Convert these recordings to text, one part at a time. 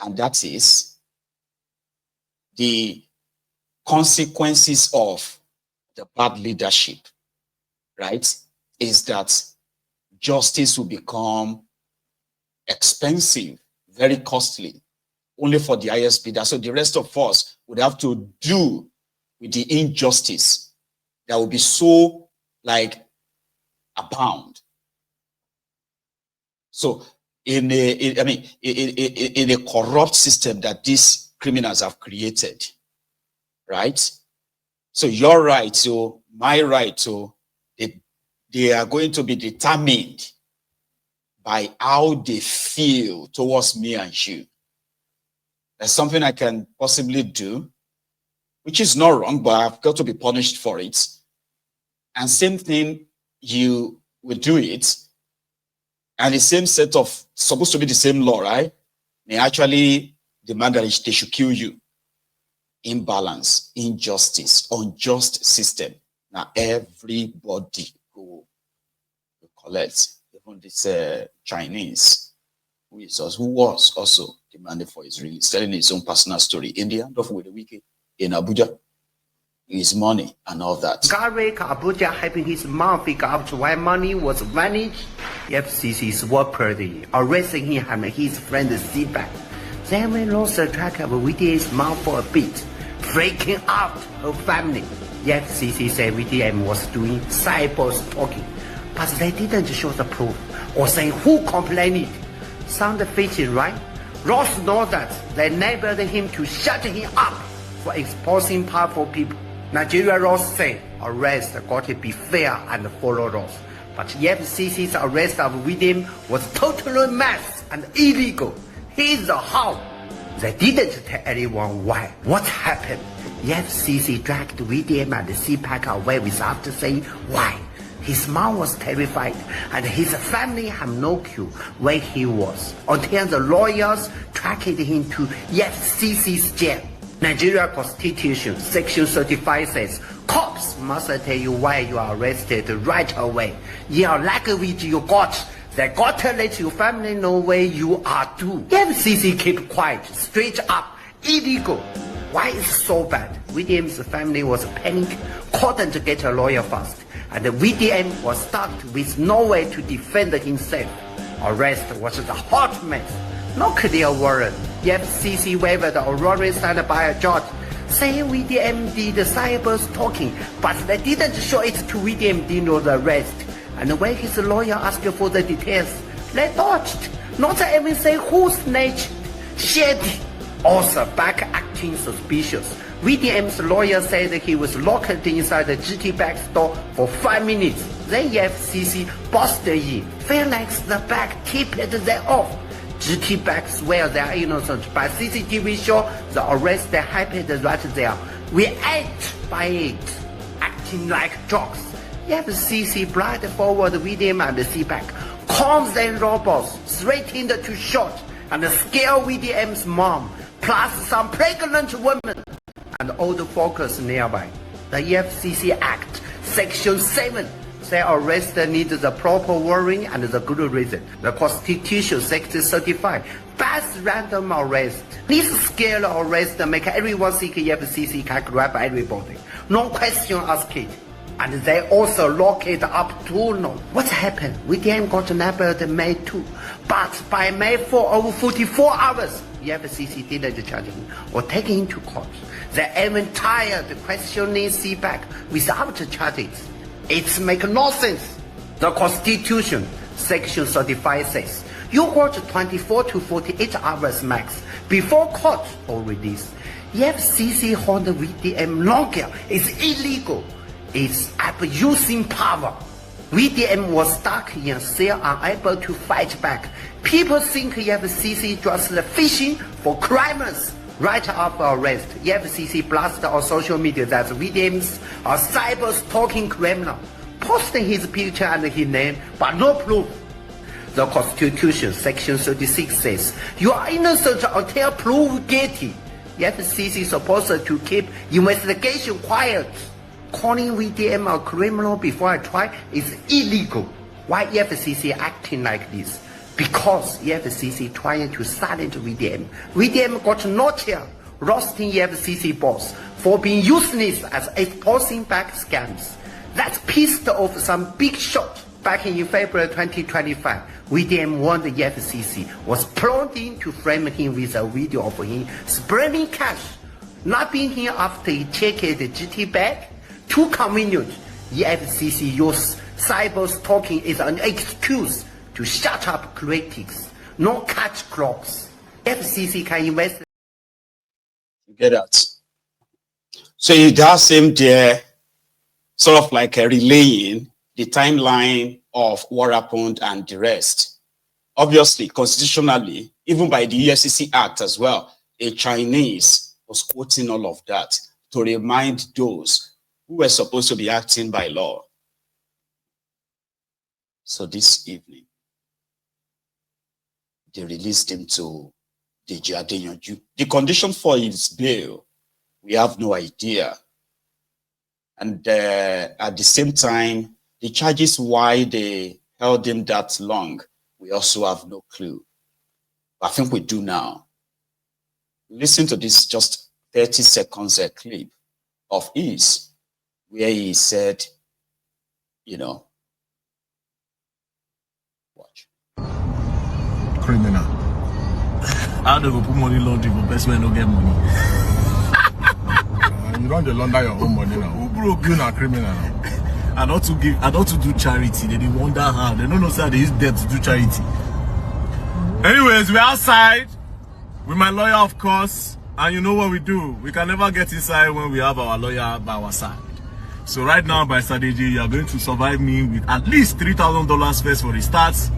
and that is the consequences of the bad leadership, right, is that justice will become expensive, very costly, only for the highest bidder. So the rest of us would have to do with the injustice that will be so, like, abound. So in a corrupt system that these criminals have created, right? So your right, so my right, so they are going to be determined by how they feel towards me and you. There's something I can possibly do, which is not wrong, but I've got to be punished for it. And same thing, you will do it, and the same set of, supposed to be the same law, right, may actually demand that they should kill you. Imbalance, injustice, unjust system. Now everybody go collect. Even this Chinese, who was also demanding for his release, telling his own personal story in the end of with the weekend in Abuja, his money and all that. Garrick Abuja having his mouth figure out why money was vanished. EFCC's work party arresting him and his friend Seyi. Then we lost the track of VDM's mouth for a bit, breaking out her family. EFCC said VDM was doing cyber stalking, but they didn't show the proof or say who complained. Sound fishy, right? Ross knows that they enabled him to shut him up for exposing powerful people. Nigeria Ross said arrest got to be fair and follow laws. But EFCC's arrest of VDM was totally mess and illegal. Here's the how. They didn't tell anyone why. What happened? EFCC dragged VDM and Seyi away without saying why. His mom was terrified and his family had no clue where he was until the lawyers tracked him to EFCC's jail. Nigeria Constitution, Section 35 says, cops must tell you why you are arrested right away. Yeah, language you got, they got to let your family know where you are too. EFCC keep quiet, straight up, illegal. Why is so bad? VDM's family was panicked, couldn't get a lawyer fast, and the VDM was stuck with no way to defend himself. Arrest was a hot mess. No clear warrant. EFCC waived the warrant signed by a judge, saying VDM did cyber stalking, but they didn't show it to VDM during the arrest. And when his lawyer asked for the details, they dodged. Not even say who snitched, shady, also back acting suspicious. VDM's lawyer said he was locked inside the GT bag store for 5 minutes. Then EFCC busted in. Feel like the bag tipped them off. GT bags swear they are innocent, but CCTV show the arrest happened right there. We ate by it, acting like jokes. EFCC brought forward VDM and Seyi, calms and robots, threatened to shoot and scare VDM's mom, plus some pregnant women and old folks nearby. The EFCC Act, Section 7, say arrest needs the proper warrant and the good reason. The Constitution, Section 35, bans random arrest. This scale arrest make everyone think EFCC can grab everybody. No question asked. And they also lock it up too long. What happened? VDM got nabbed May 2, but by May 4, over 44 hours, EFCC didn't charge him or take him to court. They even tired questioning Seyi without charges. It makes no sense. The Constitution, Section 35 says, you got 24 to 48 hours max before court or release. EFCC hold VDM longer is illegal. It's abusing power. VDM was stuck in a cell, unable to fight back. People think EFCC just fishing for criminals. Right after arrest, EFCC blasted on social media that VDM's a cyber stalking criminal, posting his picture and his name, but no proof. The Constitution, Section 36 says, you are innocent until proved guilty. EFCC is supposed to keep investigation quiet. Calling VDM a criminal before a trial is illegal. Why EFCC acting like this? because EFCC trying to silence VDM. VDM got notch roasting EFCC boss for being useless as exposing back scams. That's pissed off some big shot back in February 2025. VDM warned the EFCC was plotting to frame him with a video of him spreading cash, not being here after he checked the GT bag. Too convenient. EFCC use cyber stalking is an excuse to shut up critics, no catch clocks. FCC can invest. Get that. So it does seem there, sort of like a relaying the timeline of what happened and the rest. Obviously, constitutionally, even by the EFCC Act as well, a Chinese was quoting all of that to remind those who were supposed to be acting by law. So this evening, they released him to Deji Adeyanju. The condition for his bail, we have no idea. And at the same time, the charges why they held him that long, we also have no clue. But I think we do now. Listen to this just 30 seconds clip of his, where he said, you know, watch. Criminal. How do you put money laundering for best man don't get money? You don't launder your own money now. Who broke you now criminal now? I don't to do charity. They wonder how. They don't know how they use debt to do charity. Anyways, we're outside with my lawyer, of course, and you know what we do. We can never get inside when we have our lawyer by our side. So right now, by strategy, you are going to survive me with at least $3,000 first for the starts.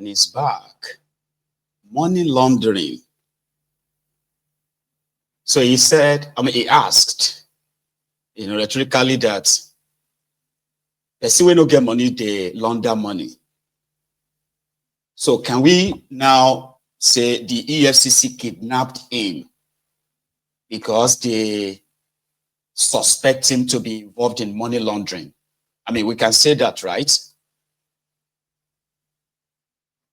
Is back. Money laundering. So he said, he asked, rhetorically that the see we no get money, they launder money. So can we now say the EFCC kidnapped him because they suspect him to be involved in money laundering? We can say that, right?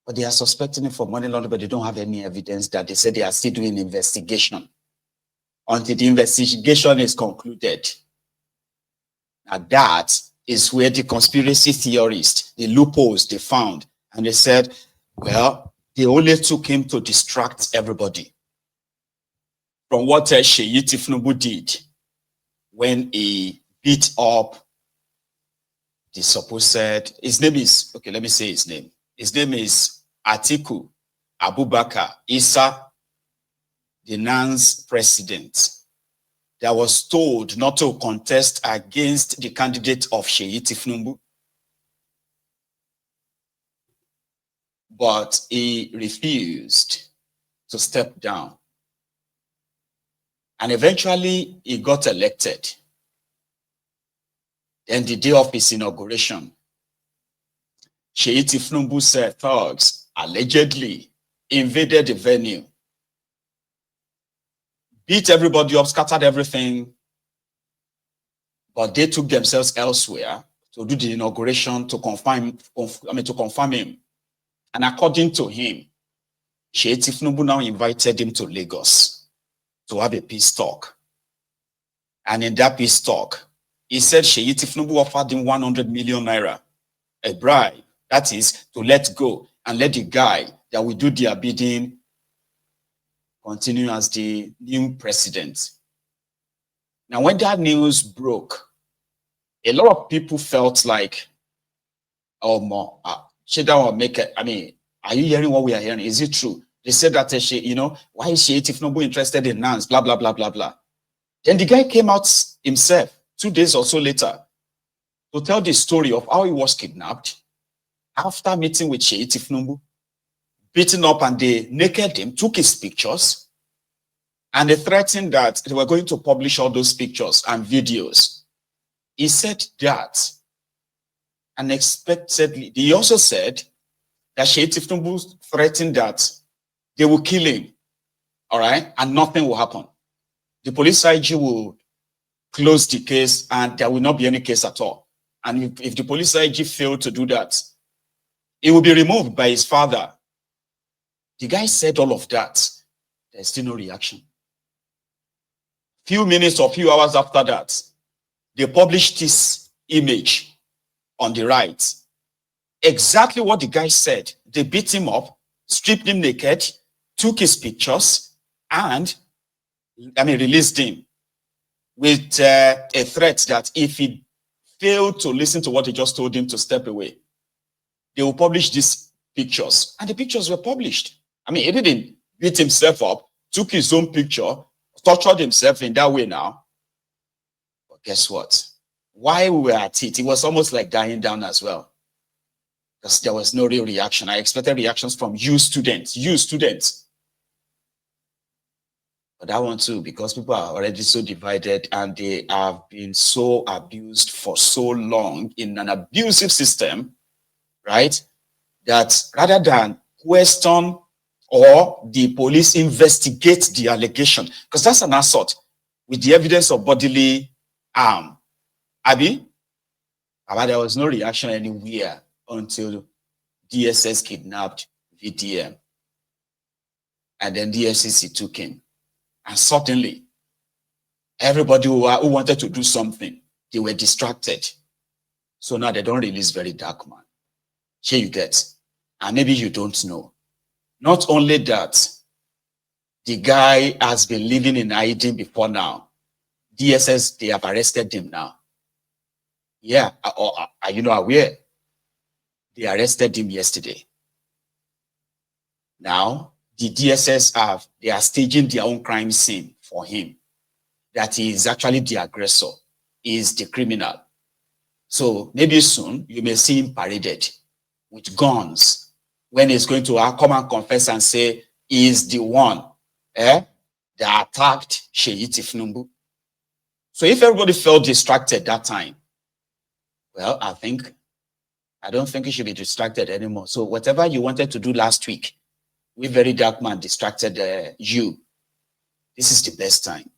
But they are suspecting him for money laundering, but they don't have any evidence that they said they are still doing investigation until the investigation is concluded. And that is where the conspiracy theorists, the loopholes they found, and they said, well, they only took him to distract everybody from what Seyi Tinubu did when he beat up the supposed, his name is, okay, let me say his name. His name is Atiku Abubakar Issa, the NANS president, that was told not to contest against the candidate of Seyi Tinubu. But he refused to step down. And eventually he got elected. Then the day of his inauguration, Seyi Tinubu's thugs allegedly invaded the venue, beat everybody up, scattered everything, but they took themselves elsewhere to do the inauguration to confirm him. And according to him, Seyi Tinubu now invited him to Lagos to have a peace talk. And in that peace talk, he said Seyi Tinubu offered him 100 million naira, a bribe. That is to let go and let the guy that will do their bidding continue as the new president. Now, when that news broke, a lot of people felt like, she don't make it. I mean, are you hearing what we are hearing? Is it true? They said that she, you know, why is she Tinubu interested in NANS? Blah, blah, blah, blah, blah. Then the guy came out himself 2 days or so later to tell the story of how he was kidnapped after meeting with Seyi Tinubu, beaten up, and they naked him, took his pictures, and they threatened that they were going to publish all those pictures and videos. He said that unexpectedly. He also said that Seyi Tinubu threatened that they will kill him, all right, and nothing will happen. The police IG will close the case and there will not be any case at all. And if the police IG failed to do that, it will be removed by his father. The guy said all of that. There's still no reaction. Few minutes or few hours after that, they published this image on the right. Exactly what the guy said. They beat him up, stripped him naked, took his pictures, and released him with a threat that if he failed to listen to what he just told him to step away, they will publish these pictures. And the pictures were published. I mean, he didn't beat himself up, took his own picture, tortured himself in that way now. But guess what? While we were at it, it was almost like dying down as well. Because there was no real reaction. I expected reactions from you students. But that one too, because people are already so divided and they have been so abused for so long in an abusive system, right? That rather than question or the police investigate the allegation, because that's an assault with the evidence of bodily harm. Abi, there was no reaction anywhere until DSS kidnapped VDM. And then the EFCC took him. And suddenly, everybody who wanted to do something, they were distracted. So now they don't release VeryDarkMan. Here you get. And maybe you don't know. Not only that, the guy has been living in hiding before now. DSS, they have arrested him now. Yeah, are you not aware? They arrested him yesterday. Now, the DSS they are staging their own crime scene for him. That he is actually the aggressor. He is the criminal. So maybe soon you may see him paraded with guns when he's going to come and confess and say he is the one that attacked Seyi Tinubu. So if everybody felt distracted that time, well, I don't think you should be distracted anymore. So whatever you wanted to do last week, we VeryDarkMan distracted you. This is the best time.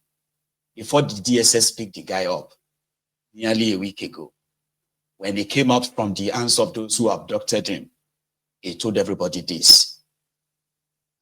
Before the DSS picked the guy up, nearly a week ago, when he came out from the hands of those who abducted him, he told everybody this.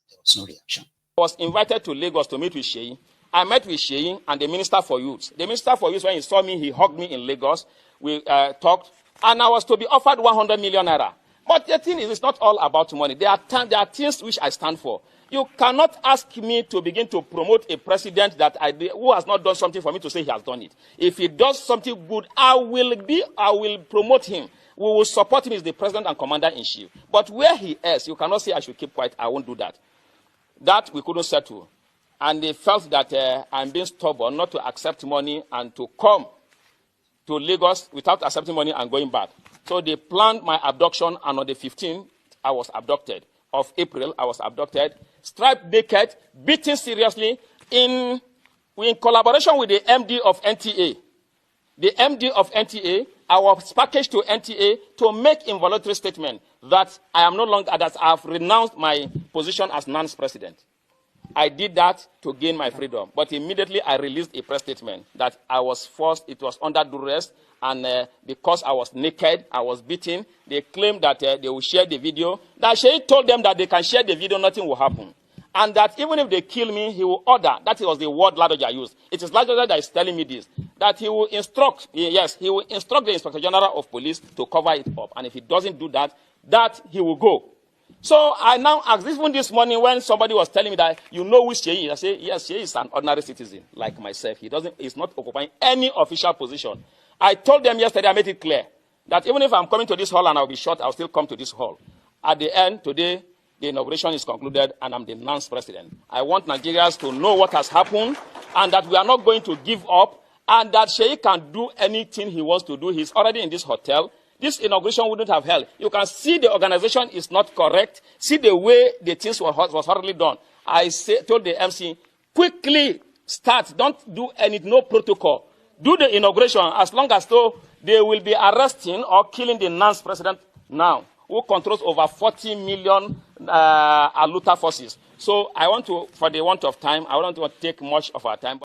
There was no reaction. I was invited to Lagos to meet with Seyi. I met with Seyi and the Minister for Youth. The Minister for Youth, when he saw me, he hugged me in Lagos. We talked, and I was to be offered 100 million naira. But the thing is, it's not all about money. There are things which I stand for. You cannot ask me to begin to promote a president who has not done something for me to say he has done it. If he does something good, I will promote him. We will support him as the president and commander-in-chief. But where he is, you cannot say I should keep quiet. I won't do that. That we couldn't settle. And they felt that I'm being stubborn not to accept money and to come to Lagos without accepting money and going back. So they planned my abduction, and on the 15th, I was abducted. Of April, I was abducted, stripped naked, beaten seriously, in collaboration with the MD of NTA. The MD of NTA, I was packaged to NTA to make involuntary statement that I am no longer, that I have renounced my position as NANS president. I did that to gain my freedom. But immediately I released a press statement that I was forced, it was under duress, and because I was naked, I was beaten. They claimed that they will share the video. That Seyi told them that they can share the video, nothing will happen. And that even if they kill me, he will order. That was the word Ladoja used. It is Ladoja that is telling me this. That he will instruct, yes, he will instruct the Inspector General of Police to cover it up. And if he doesn't do that, he will go. So I now asked, even this morning when somebody was telling me that, you know who Seyi is, I say, yes, Seyi is an ordinary citizen like myself. He's not occupying any official position. I told them yesterday, I made it clear, that even if I'm coming to this hall and I'll be short, I'll still come to this hall. At the end, today, the inauguration is concluded and I'm the NANS president. I want Nigerians to know what has happened and that we are not going to give up and that Seyi can do anything he wants to do. He's already in this hotel. This inauguration wouldn't have held. You can see the organization is not correct. See the way the things was hardly done. I told the MC, quickly start. Don't do no protocol. Do the inauguration as long as though they will be arresting or killing the NANS president now, who controls over 40 million Aluta forces. So I want to, for the want of time, I don't want to take much of our time.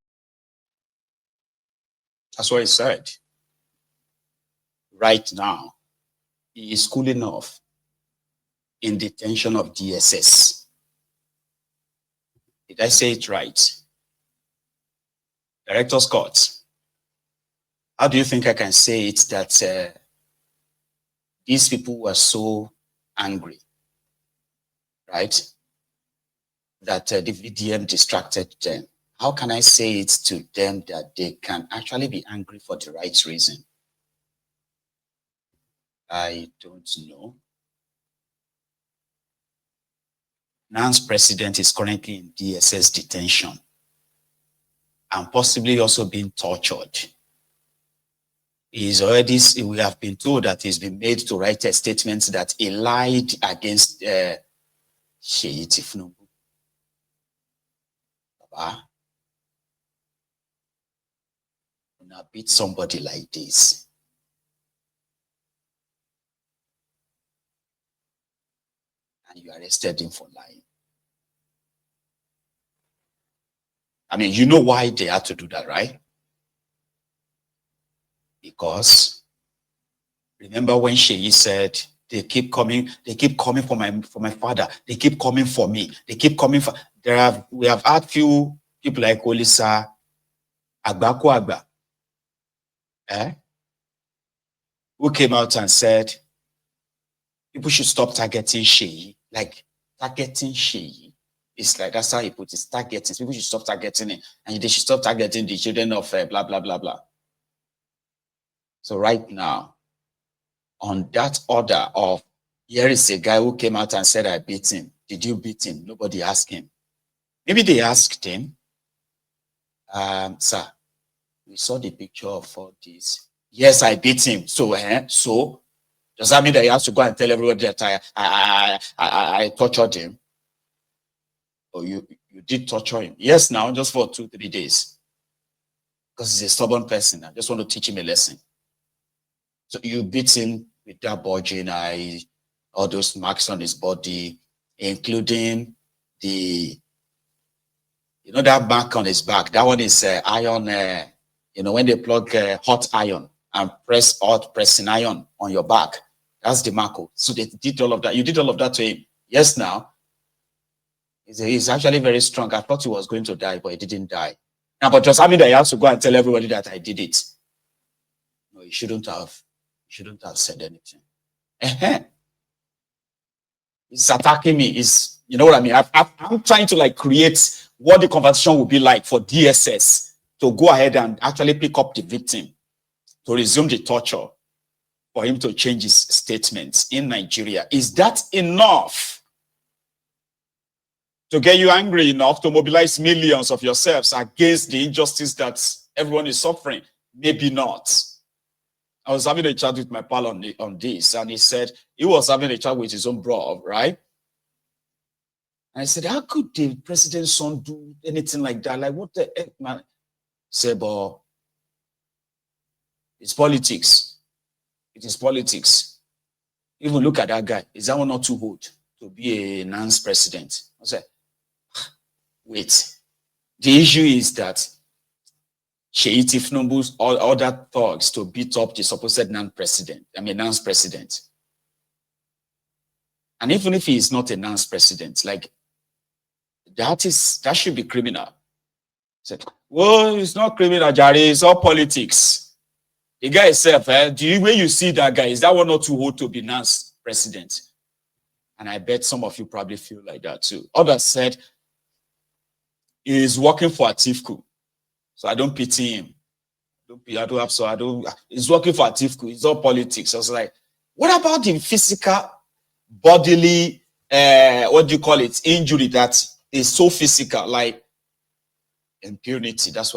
That's what he said. Right now, he is cooling off in detention of DSS. Did I say it right? Director Scott, how do you think I can say it that these people were so angry, right? That the VDM distracted them. How can I say it to them that they can actually be angry for the right reason? I don't know. NANS president is currently in DSS detention and possibly also being tortured. He's already, we have been told that he's been made to write a statement that he lied against Seyi Tinubu. Baba, when I beat somebody like this, and you arrested him for lying. I mean, you know why they had to do that, right? Because remember when Seyi said, they keep coming for my father, they keep coming for me, they keep coming for, we have had few people like Olisa, Agba, who came out and said, people should stop targeting Seyi. Like, targeting Seyi. It's like, that's how he put it, targeting. People should stop targeting it. And they should stop targeting the children of blah, blah, blah, blah. So right now, on that order of, here is a guy who came out and said, I beat him. Did you beat him? Nobody asked him. Maybe they asked him, sir, we saw the picture of all this. Yes, I beat him. So, so does that mean that he has to go and tell everybody that I tortured him? Or you did torture him? Yes, now, just for 2-3 days. Because he's a stubborn person. I just want to teach him a lesson. So you beat him with that bulging eye, all those marks on his body, including the, you know, that mark on his back. That one is iron, you know, when they plug hot iron and press hot pressing iron on your back. That's the mark. So they did all of that. You did all of that to him. Yes, now. He's actually very strong. I thought he was going to die, but he didn't die. Now, but just having that he has to go and tell everybody that I did it. No, he shouldn't have. He shouldn't have said anything. He's attacking me. He's, you know what I mean? I'm trying to like create what the conversation would be like for DSS to go ahead and actually pick up the victim, to resume the torture, for him to change his statements in Nigeria. Is that enough to get you angry enough to mobilize millions of yourselves against the injustice that everyone is suffering? Maybe not. I was having a chat with my pal on this, and he said he was having a chat with his own bro, right? And I said, how could the president's son do anything like that? Like, what the heck, man? He said, but it's politics. It is politics. Even look at that guy. Is that one not too old to be a NANS president? I said, wait. The issue is that Seyi Tinubu's all other thugs to beat up the supposed NANS president. And even if he is not a NANS president, like that should be criminal. Said, well, it's not criminal, Jerry, it's all politics. The guy himself, when you see that guy, is that one not too old to be NANS president? And I bet some of you probably feel like that too. Others said, he is working for Atifku. So I don't pity him. I don't have, so I don't, it's working for Atiku, it's all politics. I was like, what about the physical, bodily, what do you call it, injury that is so physical, like impunity? That's what